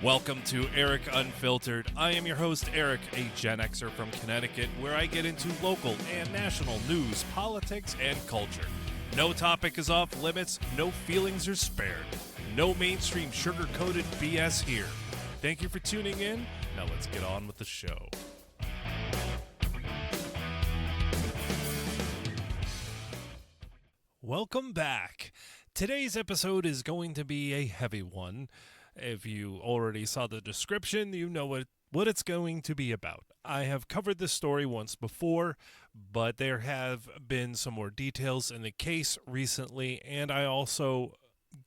Welcome to Eric Unfiltered. I am your host, Eric, a Gen Xer from Connecticut, where I get into local and national news, politics, and culture. No topic is off limits, no feelings are spared. No mainstream sugar-coated BS here. Thank you for tuning in. Now let's get on with the show. Welcome back. Today's episode is going to be a heavy one. If you already saw the description, you know what it's going to be about. I have covered this story once before, but there have been some more details in the case recently, and I also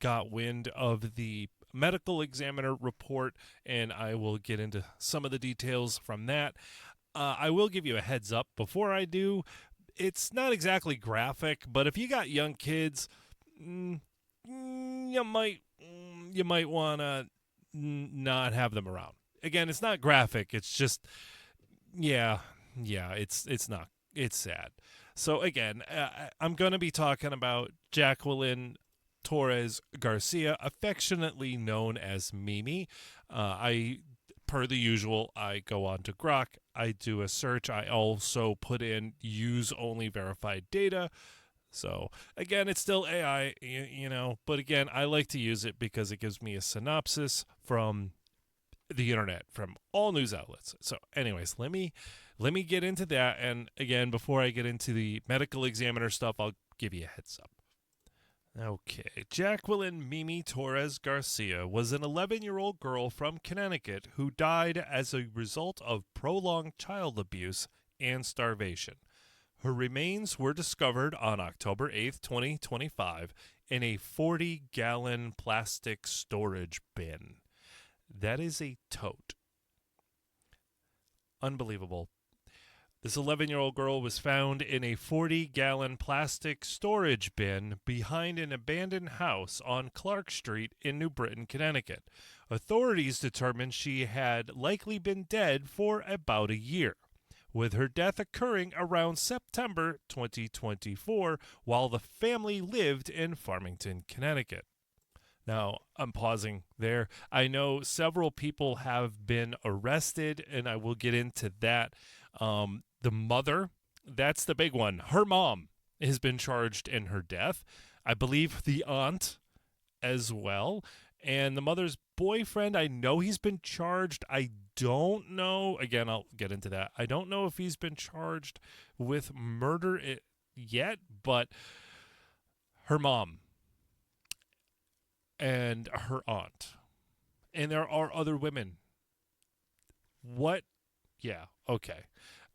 got wind of the medical examiner report, and I will get into some of the details from that. I will give you a heads up before I do. It's not exactly graphic, but if you got young kids, you might want to not have them around. Again, it's not graphic. It's just, it's not. It's sad. So again, I'm going to be talking about Jacqueline Torres Garcia, affectionately known as Mimi. Per the usual, I go on to Grok. I do a search. I also put in use only verified data. So, again, it's still AI, but again, I like to use it because it gives me a synopsis from the internet, from all news outlets. So, anyways, let me get into that. And again, before I get into the medical examiner stuff, I'll give you a heads up. Okay, Jacqueline Mimi Torres Garcia was an 11-year-old girl from Connecticut who died as a result of prolonged child abuse and starvation. Her remains were discovered on October 8th, 2025, in a 40-gallon plastic storage bin. That is a tote. Unbelievable. This 11-year-old girl was found in a 40-gallon plastic storage bin behind an abandoned house on Clark Street in New Britain, Connecticut. Authorities determined she had likely been dead for about a year, with her death occurring around September 2024 while the family lived in Farmington, Connecticut. Now, I'm pausing there. I know several people have been arrested, and I will get into that. The mother, that's the big one. Her mom has been charged in her death. I believe the aunt as well. And the mother's boyfriend, I know he's been charged. I don't know. Again, I'll get into that. I don't know if he's been charged with murder yet, but her mom and her aunt. And there are other women. What? Yeah, okay.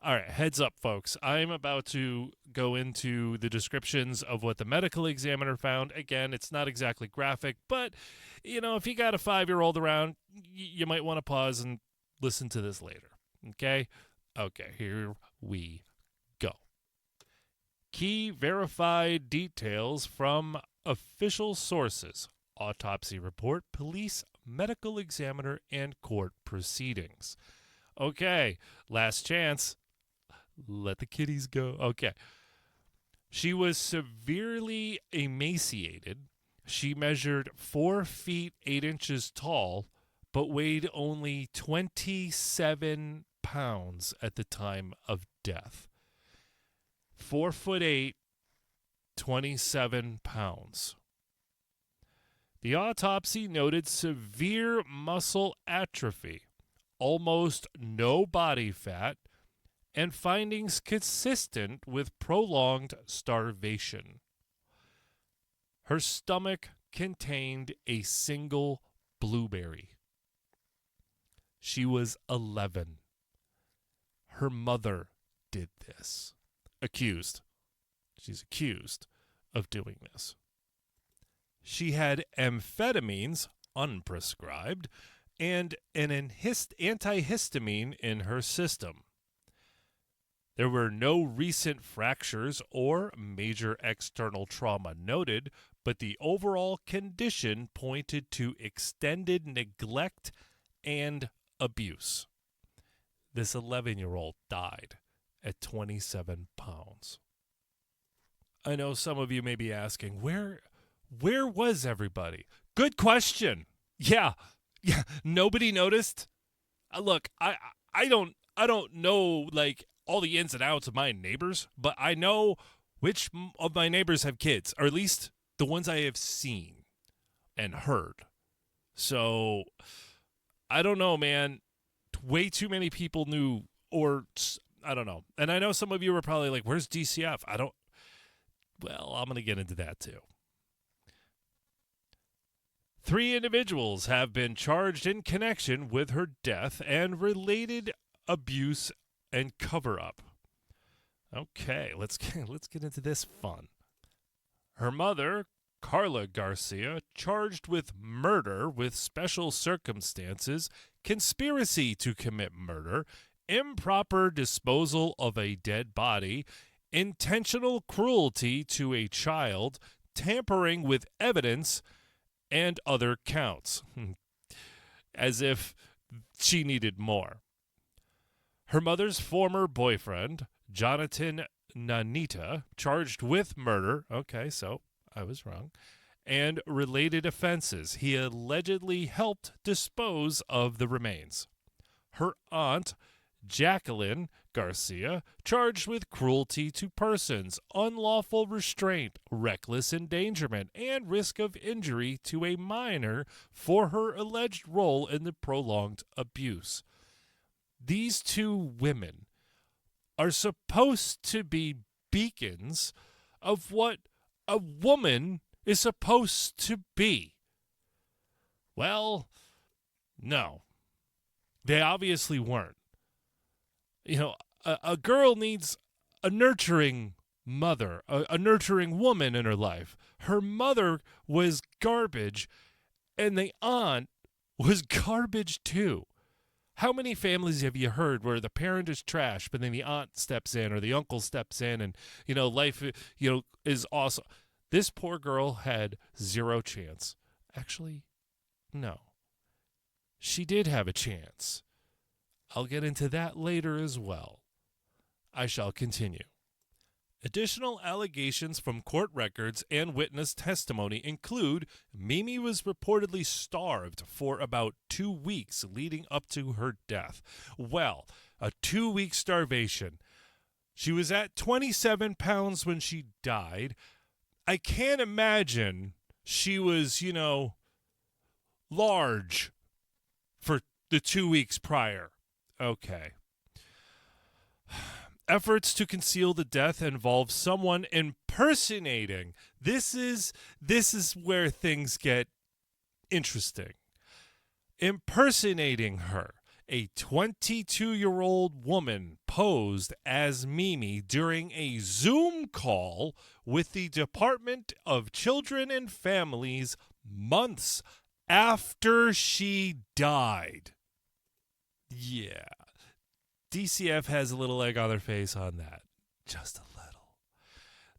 All right, heads up, folks. I'm about to go into the descriptions of what the medical examiner found. Again, it's not exactly graphic, but, if you got a 5-year-old around, you might want to pause and listen to this later. Okay? Okay, here we go. Key verified details from official sources: autopsy report, police, medical examiner, and court proceedings. Okay, last chance. Let the kiddies go. Okay. She was severely emaciated. She measured 4 feet 8 inches tall, but weighed only 27 pounds at the time of death. 4'8", 27 pounds. The autopsy noted severe muscle atrophy, almost no body fat, and findings consistent with prolonged starvation. Her stomach contained a single blueberry. She was 11. Her mother did this. Accused. She's accused of doing this. She had amphetamines, unprescribed, and an antihistamine in her system. There were no recent fractures or major external trauma noted, but the overall condition pointed to extended neglect and abuse. This 11-year-old died at 27 pounds. I know some of you may be asking, where was everybody? Good question. Yeah, Yeah, nobody noticed. Look, I don't know like all the ins and outs of my neighbors, but I know which of my neighbors have kids, or at least the ones I have seen and heard. So I don't know, man. Way too many people knew, or I don't know. And I know some of you were probably like, "Where's DCF?" I don't. Well, I'm gonna get into that too. 3 individuals have been charged in connection with her death and related abuse and cover up. Okay, let's get into this fun. Her mother, Carla Garcia, charged with murder with special circumstances, conspiracy to commit murder, improper disposal of a dead body, intentional cruelty to a child, tampering with evidence, and other counts. As if she needed more. Her mother's former boyfriend, Jonathan Nanita, charged with murder. Okay, so I was wrong. And related offenses. He allegedly helped dispose of the remains. Her aunt, Jacqueline Garcia, charged with cruelty to persons, unlawful restraint, reckless endangerment, and risk of injury to a minor for her alleged role in the prolonged abuse. These 2 women are supposed to be beacons of what a woman is supposed to be. Well, no. They obviously weren't. You know, a girl needs a nurturing mother, a nurturing woman in her life. Her mother was garbage, and the aunt was garbage too. How many families have you heard where the parent is trash, but then the aunt steps in or the uncle steps in and, life, is awesome. This poor girl had 0 chance. Actually, no. She did have a chance. I'll get into that later as well. I shall continue. Additional allegations from court records and witness testimony include Mimi was reportedly starved for about 2 weeks leading up to her death. Well, a 2-week starvation. She was at 27 pounds when she died. I can't imagine she was, large for the 2 weeks prior. Okay. Efforts to conceal the death involve someone impersonating. This is where things get interesting. Impersonating her. A 22-year-old woman posed as Mimi during a Zoom call with the Department of Children and Families months after she died. Yeah. DCF has a little egg on their face on that. Just a little.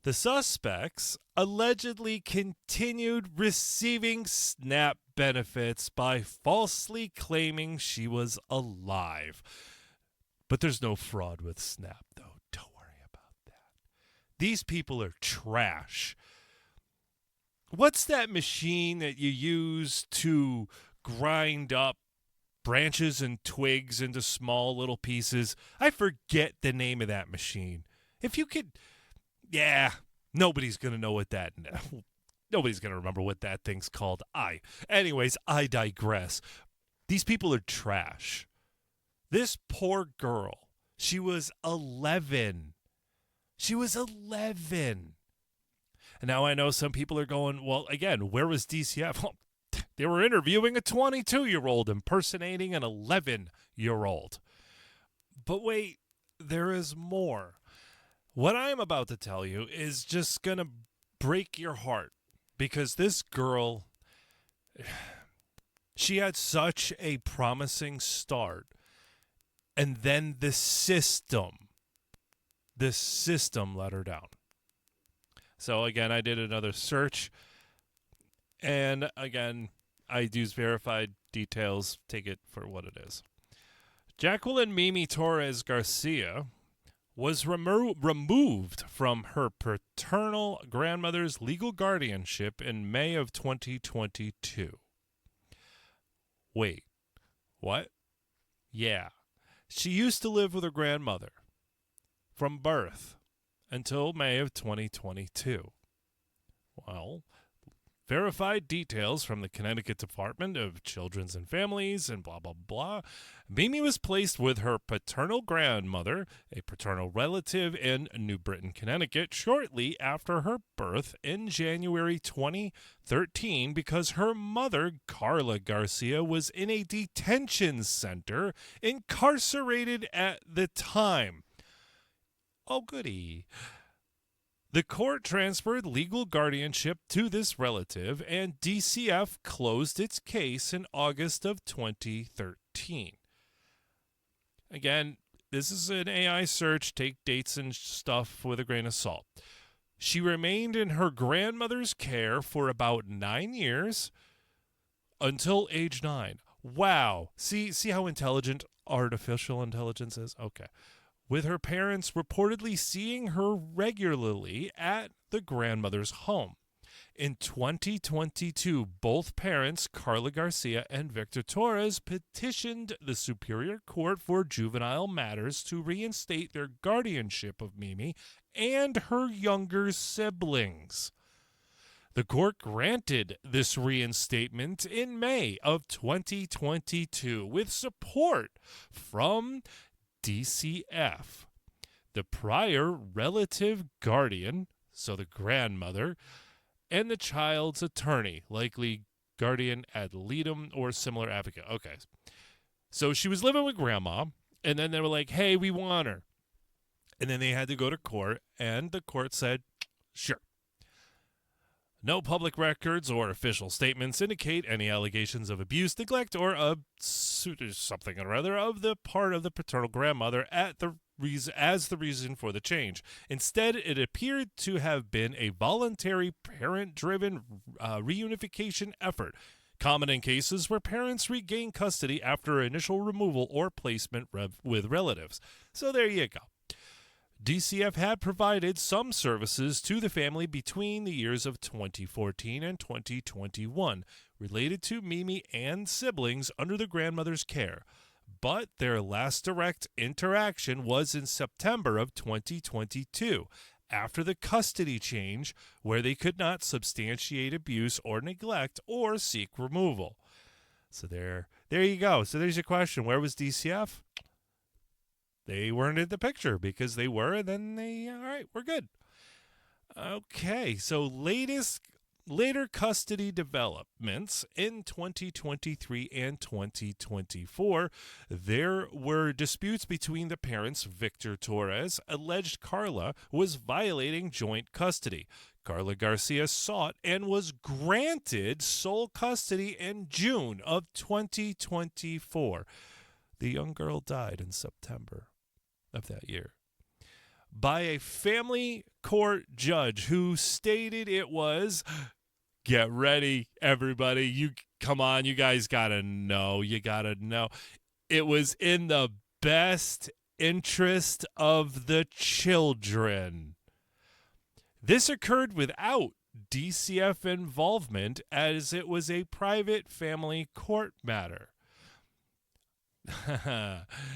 The suspects allegedly continued receiving SNAP benefits by falsely claiming she was alive. But there's no fraud with SNAP, though. Don't worry about that. These people are trash. What's that machine that you use to grind up branches and twigs into small little pieces? I forget the name of that machine. If you could, nobody's going to know what that, nobody's going to remember what that thing's called. Anyways, I digress. These people are trash. This poor girl, she was 11. She was 11. And now I know some people are going, well, again, where was DCF? Well, they were interviewing a 22-year-old impersonating an 11-year-old. But wait, there is more. What I am about to tell you is just going to break your heart, because this girl, she had such a promising start, and then the system let her down. So again, I did another search, and again, I use verified details. Take it for what it is. Jacqueline Mimi Torres Garcia was removed from her paternal grandmother's legal guardianship in May of 2022. Wait, what? Yeah. She used to live with her grandmother from birth until May of 2022. Well, verified details from the Connecticut Department of Children's and Families and blah, blah, blah. Mimi was placed with her paternal grandmother, a paternal relative in New Britain, Connecticut, shortly after her birth in January 2013 because her mother, Carla Garcia, was in a detention center incarcerated at the time. Oh, goody. The court transferred legal guardianship to this relative, and DCF closed its case in August of 2013. Again, this is an AI search. Take dates and stuff with a grain of salt. She remained in her grandmother's care for about 9 years until age 9. Wow. See how intelligent artificial intelligence is? Okay. With her parents reportedly seeing her regularly at the grandmother's home. In 2022, both parents, Carla Garcia and Victor Torres, petitioned the Superior Court for Juvenile Matters to reinstate their guardianship of Mimi and her younger siblings. The court granted this reinstatement in May of 2022 with support from DCF, the prior relative guardian, so the grandmother, and the child's attorney, likely guardian ad litem or similar advocate. Okay. So she was living with grandma, and then they were like, hey, we want her. And then they had to go to court, and the court said, sure. No public records or official statements indicate any allegations of abuse, neglect, or something or other of the part of the paternal grandmother as the reason for the change. Instead, it appeared to have been a voluntary parent-driven reunification effort, common in cases where parents regain custody after initial removal or placement with relatives. So there you go. DCF had provided some services to the family between the years of 2014 and 2021 related to Mimi and siblings under the grandmother's care, but their last direct interaction was in September of 2022 after the custody change where they could not substantiate abuse or neglect or seek removal. So there you go. So there's your question. Where was DCF? They weren't in the picture because they were, and then all right, we're good. Okay, so later custody developments in 2023 and 2024, there were disputes between the parents. Victor Torres alleged Carla was violating joint custody. Carla Garcia sought and was granted sole custody in June of 2024. The young girl died in September of that year by a family court judge who stated it was, get ready, everybody, you guys gotta know, it was in the best interest of the children. This occurred without DCF involvement as it was a private family court matter.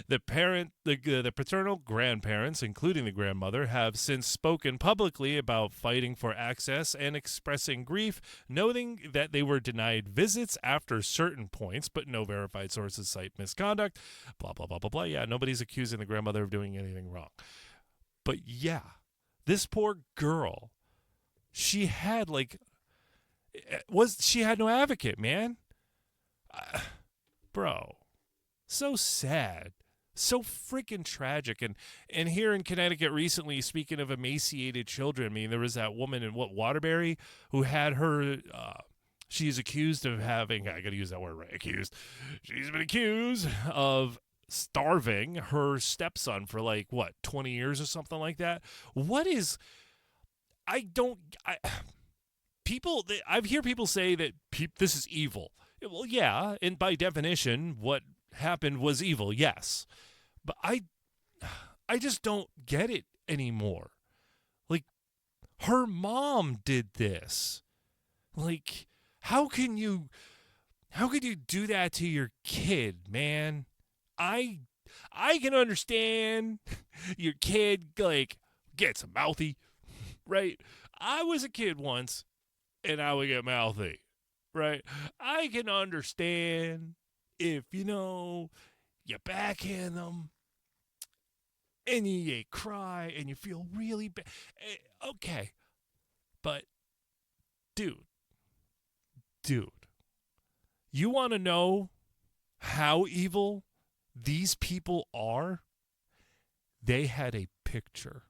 The paternal grandparents, including the grandmother, have since spoken publicly about fighting for access and expressing grief, noting that they were denied visits after certain points, but no verified sources cite misconduct. Blah, blah, blah, blah, blah. Yeah, nobody's accusing the grandmother of doing anything wrong. But yeah, this poor girl, she had no advocate, man. Bro. So sad. So freaking tragic. And here in Connecticut recently, speaking of emaciated children, I mean, there was that woman in Waterbury who had her, she's accused of having, I got to use that word right, accused. She's been accused of starving her stepson for 20 years or something like that. I hear people say that this is evil. Well, yeah, and by definition, what happened was evil, yes. But I just don't get it anymore. Her mom did this. How can you How could you do that to your kid, man? I I can understand your kid like gets mouthy, right? I was a kid once and I would get mouthy, right? I can understand if you backhand them and you cry and you feel really bad. Okay, but dude, dude, you want to know how evil these people are? They had a picture.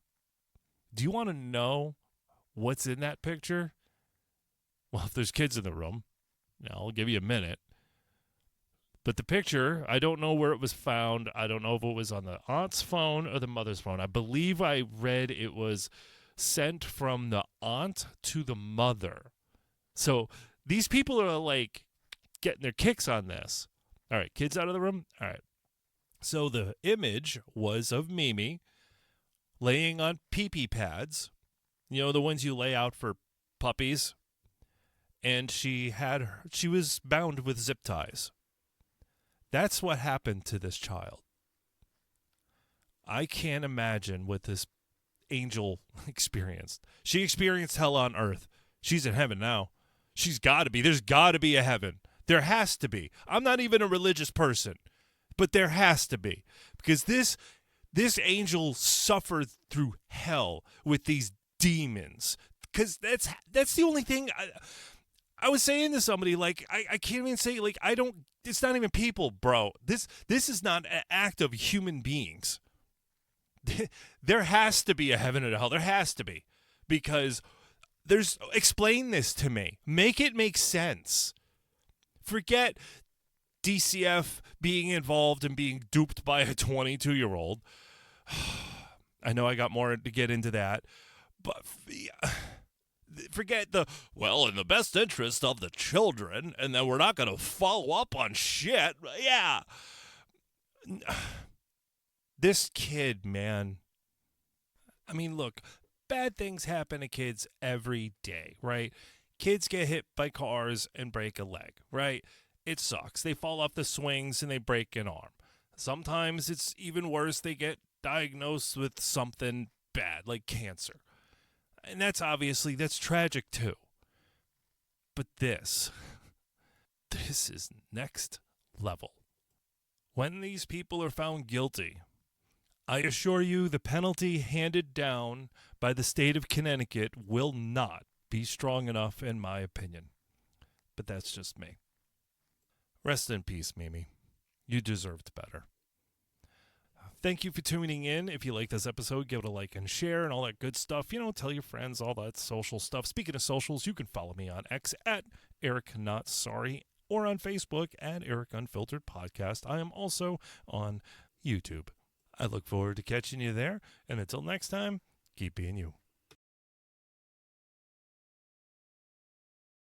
Do you want to know what's in that picture? Well, if there's kids in the room, I'll give you a minute. But the picture, I don't know where it was found. I don't know if it was on the aunt's phone or the mother's phone. I believe I read it was sent from the aunt to the mother. So these people are like getting their kicks on this. All right, kids out of the room. All right. So the image was of Mimi laying on pee-pee pads, the ones you lay out for puppies, and she was bound with zip ties. That's what happened to this child. I can't imagine what this angel experienced. She experienced hell on earth. She's in heaven now. She's got to be. There's got to be a heaven. There has to be. I'm not even a religious person, but there has to be, because this angel suffered through hell with these demons. Because that's the only thing. I was saying to somebody, like, I can't even say, like, I don't. It's not even people, bro. This is not an act of human beings. There has to be a heaven and a hell. There has to be, because explain this to me. Make it make sense. Forget DCF being involved and being duped by a 22-year-old. I know I got more to get into that, but forget in the best interest of the children, and then we're not going to follow up on shit. Yeah. This kid, man. I mean, look, bad things happen to kids every day, right? Kids get hit by cars and break a leg, right? It sucks. They fall off the swings and they break an arm. Sometimes it's even worse. They get diagnosed with something bad, like cancer. And that's tragic too. But this is next level. When these people are found guilty, I assure you the penalty handed down by the state of Connecticut will not be strong enough, in my opinion. But that's just me. Rest in peace, Mimi. You deserved better. Thank you for tuning in. If you like this episode, give it a like and share and all that good stuff. Tell your friends, all that social stuff. Speaking of socials, you can follow me on X at Eric Not Sorry or on Facebook at Eric Unfiltered Podcast. I am also on YouTube. I look forward to catching you there. And until next time, keep being you.